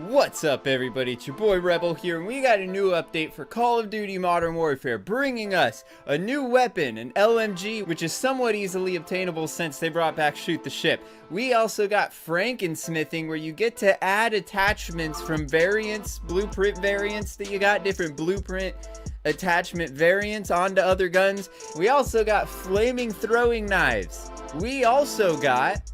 What's up, everybody? It's your boy Rebel here, and we got a new update for Call of Duty Modern Warfare, bringing us a new weapon, an LMG, which is somewhat easily obtainable since they brought back Shoot the Ship. We also got frankensmithing, where you get to add attachments from variants, blueprint variants that you got, different blueprint attachment variants onto other guns. We also got flaming throwing knives. We also got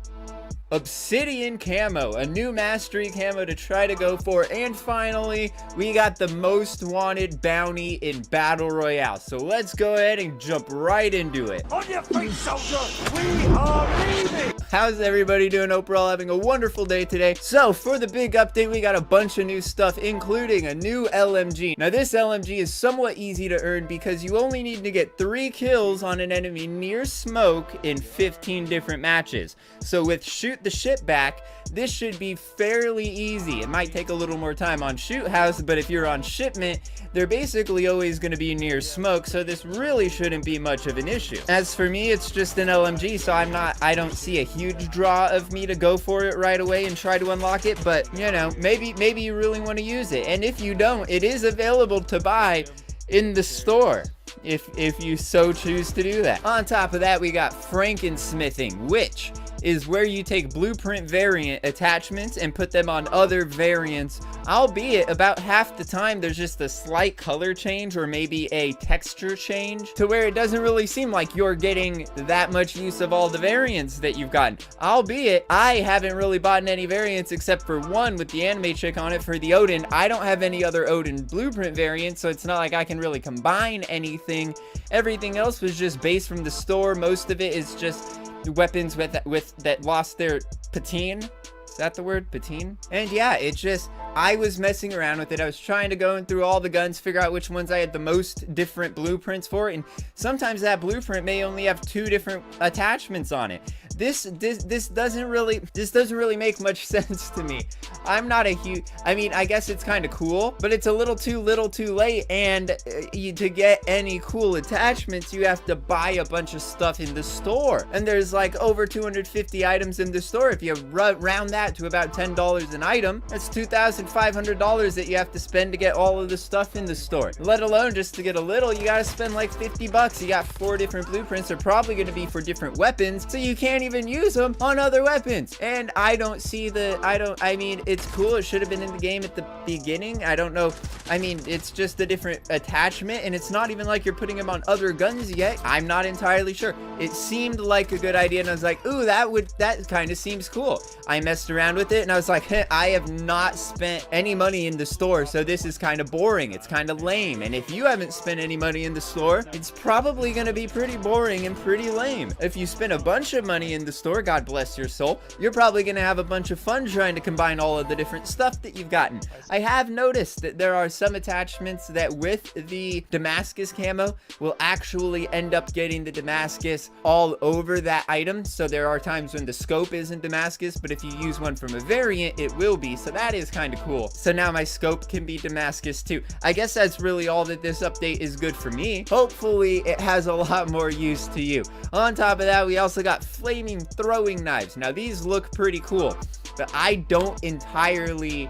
Obsidian camo, a new mastery camo to try to go for. And finally, we got the most wanted bounty in Battle Royale. So let's go ahead and jump right into it. On your feet, soldier! We are leaving! How's everybody doing? Hope we're all having a wonderful day today. So for the big update, we got a bunch of new stuff, including a new LMG. Now this LMG is somewhat easy to earn because you only need to get 3 kills on an enemy near smoke in 15 different matches. So with Shoot the Ship back, this should be fairly easy. It might take a little more time on Shoot House, but if you're on shipment, they're basically always going to be near smoke, so this really shouldn't be much of an issue. As for me, it's just an LMG, so I don't see a huge draw of me to go for it right away and try to unlock it, but you know, maybe you really want to use it. And if you don't, it is available to buy in the store if you so choose to do that. On top of that, we got frankensmithing, which is where you take blueprint variant attachments and put them on other variants, albeit about half the time there's just a slight color change or maybe a texture change to where it doesn't really seem like you're getting that much use of all the variants that you've gotten. Albeit, I haven't really bought any variants except for one with the anime chick on it for the Odin. I don't have any other Odin blueprint variants, so it's not like I can really combine anything. Everything else was just based from the store. Most of it is just weapons that lost their patine. Is that the word? Patine? And yeah, it just, I was messing around with it. I was trying to go through all the guns, figure out which ones I had the most different blueprints for, and sometimes that blueprint may only have 2 different attachments on it. This doesn't really make much sense to me. I'm not a huge, I mean, I guess it's kind of cool, but it's a little too late, and to get any cool attachments, you have to buy a bunch of stuff in the store. And there's like over 250 items in the store. If you round that to about $10 an item, that's $2,500 that you have to spend to get all of the stuff in the store. Let alone just to get a little, you gotta spend like 50 bucks. You got 4 different blueprints. They're probably gonna be for different weapons, so you can't even use them on other weapons. And I don't see I mean, it's cool. It should have been in the game at the beginning. I don't know. I mean, it's just a different attachment, and it's not even like you're putting them on other guns yet. I'm not entirely sure. It seemed like a good idea, and I was like, ooh, that kind of seems cool. I messed around with it, and I was like, hey, I have not spent any money in the store, so this is kind of boring. It's kind of lame. And if you haven't spent any money in the store, it's probably going to be pretty boring and pretty lame. If you spend a bunch of money in the store, God bless your soul, you're probably going to have a bunch of fun trying to combine all of the different stuff that you've gotten. I have noticed that there are some attachments that with the Damascus camo will actually end up getting the Damascus all over that item. So there are times when the scope isn't Damascus, but if you use one from a variant, it will be. So that is kind of cool. So now my scope can be Damascus too. I guess that's really all that this update is good for me. Hopefully it has a lot more use to you. On top of that, we also got flaming throwing knives. Now these look pretty cool, but I don't entirely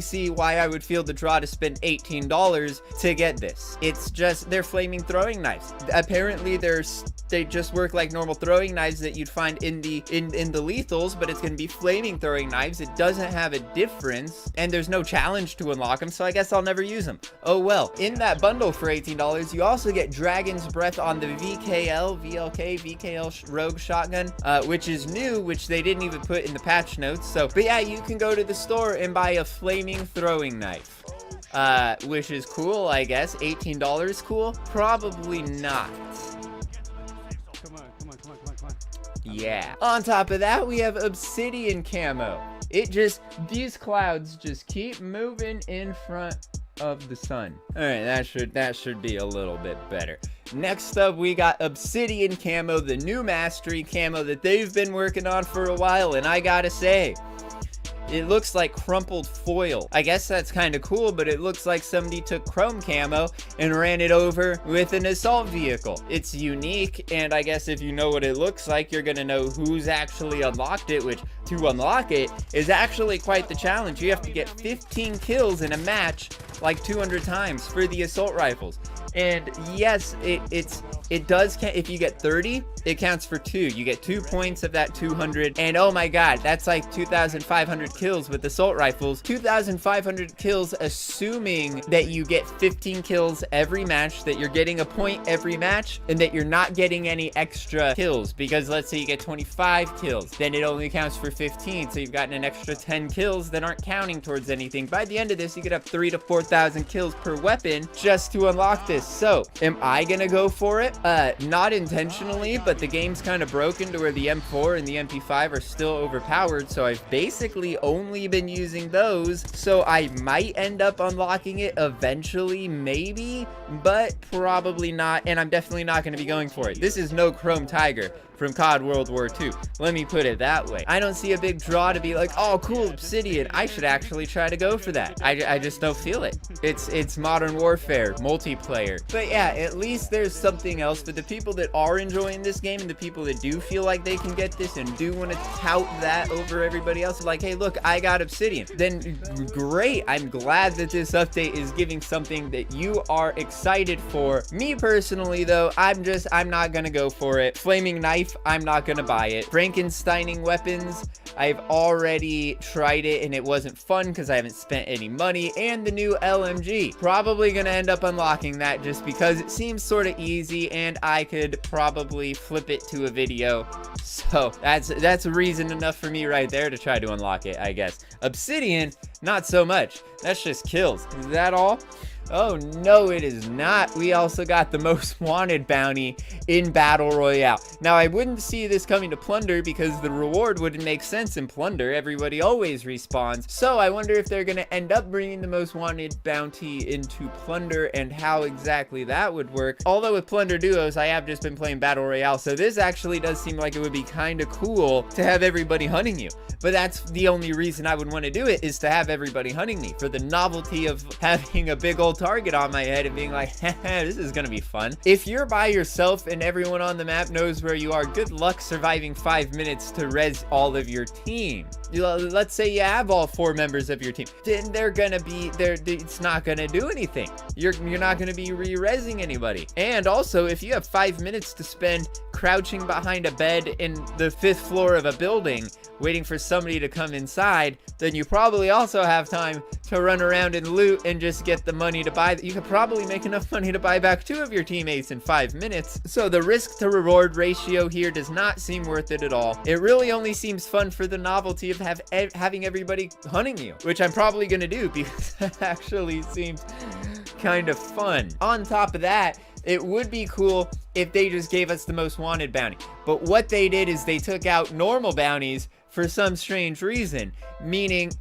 see why I would feel the draw to spend $18 to get this. It's just, they're flaming throwing knives. Apparently they just work like normal throwing knives that you'd find in the lethals, but it's going to be flaming throwing knives. It doesn't have a difference, and there's no challenge to unlock them, so I guess I'll never use them. Oh well. In that bundle for $18, you also get Dragon's Breath on the VKL Rogue shotgun, which is new, which they didn't even put in the patch notes. So, but yeah, you can go to the store and buy a flaming throwing knife, which is cool, I guess. $18 cool? Probably not. Come on. Yeah. On top of that, we have Obsidian camo. These clouds just keep moving in front of the sun. All right, that should be a little bit better. Next up, we got Obsidian camo, the new mastery camo that they've been working on for a while, and I gotta say, It looks like crumpled foil. I guess that's kind of cool, but it looks like somebody took chrome camo and ran it over with an assault vehicle. It's unique, and I guess if you know what it looks like, you're gonna know who's actually unlocked it, which to unlock it is actually quite the challenge. You have to get 15 kills in a match like 200 times for the assault rifles. And yes, it does count. If you get 30, it counts for 2. You get 2 points of that 200. And oh my god, that's like 2,500 kills with assault rifles. 2,500 kills, assuming that you get 15 kills every match, that you're getting a point every match, and that you're not getting any extra kills. Because let's say you get 25 kills, then it only counts for 15. So you've gotten an extra 10 kills that aren't counting towards anything. By the end of this, you get up 3,000 to 4,000 kills per weapon just to unlock this. So am I gonna go for it? Not intentionally, but the game's kind of broken to where the M4 and the MP5 are still overpowered, so I've basically only been using those. So I might end up unlocking it eventually, maybe, but probably not, and I'm definitely not going to be going for it. This is no Chrome Tiger from COD World War II. Let me put it that way. I don't see a big draw to be like, oh, cool, Obsidian. I should actually try to go for that. I just don't feel it. It's Modern Warfare, multiplayer. But yeah, at least there's something else for the people that are enjoying this game and the people that do feel like they can get this and do want to tout that over everybody else. Like, hey, look, I got Obsidian. Then great. I'm glad that this update is giving something that you are excited for. Me personally, though, I'm not gonna go for it. Flaming Knife, I'm not gonna buy it. Frankensteining weapons, I've already tried it and it wasn't fun because I haven't spent any money. And the new LMG, probably gonna end up unlocking that just because it seems sort of easy and I could probably flip it to a video. So that's reason enough for me right there to try to unlock it, I guess. Obsidian, not so much. That's just kills. Is that all? Oh, no, it is not. We also got the most wanted bounty in Battle Royale. Now, I wouldn't see this coming to Plunder because the reward wouldn't make sense in Plunder. Everybody always respawns. So I wonder if they're going to end up bringing the most wanted bounty into Plunder and how exactly that would work. Although with Plunder Duos, I have just been playing Battle Royale. So this actually does seem like it would be kind of cool to have everybody hunting you. But that's the only reason I would want to do it, is to have everybody hunting me, for the novelty of having a big old target on my head and being like, haha, this is gonna be fun. If you're by yourself and everyone on the map knows where you are, good luck surviving 5 minutes to res all of your team. Let's say you have all 4 members of your team, then they're gonna be there. It's not gonna do anything. You're not gonna be re-resing anybody. And also, if you have 5 minutes to spend crouching behind a bed in the 5th floor of a building waiting for somebody to come inside, then you probably also have time to run around and loot and just get the money to buy. You could probably make enough money to buy back 2 of your teammates in 5 minutes. So the risk to reward ratio here does not seem worth it at all. It really only seems fun for the novelty of having everybody hunting you, which I'm probably gonna do because that actually seems kind of fun. On top of that, it would be cool if they just gave us the most wanted bounty. But what they did is they took out normal bounties for some strange reason, meaning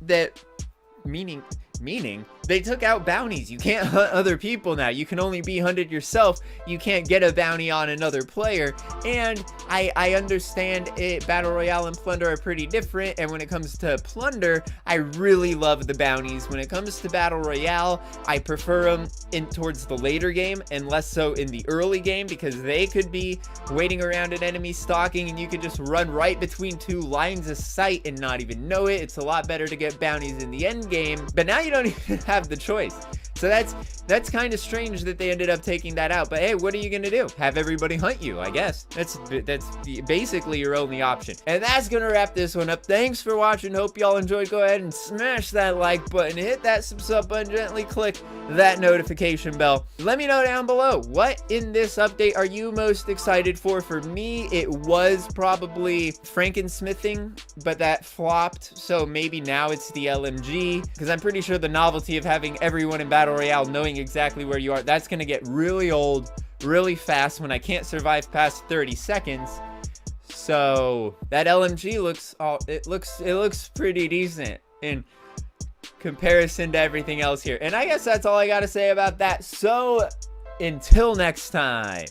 they took out bounties. You can't hunt other people now. You can only be hunted yourself. You can't get a bounty on another player. And I understand it. Battle Royale and Plunder are pretty different. And when it comes to Plunder, I really love the bounties. When it comes to Battle Royale, I prefer them towards the later game and less so in the early game, because they could be waiting around an enemy stalking and you could just run right between 2 lines of sight and not even know it. It's a lot better to get bounties in the end game. But now you don't even have the choice. So that's kind of strange that they ended up taking that out. But hey, what are you gonna do? Have everybody hunt you, I guess. That's basically your only option. And that's gonna wrap this one up. Thanks for watching. Hope y'all enjoyed. Go ahead and smash that like button, hit that sub button, gently click that notification bell. Let me know down below, what in this update are you most excited for? For me, it was probably frankensmithing, but that flopped. So maybe now it's the LMG, because I'm pretty sure the novelty of having everyone in Battle Royale knowing exactly where you are, that's gonna get really old really fast when I can't survive past 30 seconds. So that LMG looks pretty decent in comparison to everything else here. And I guess that's all I gotta say about that. So until next time.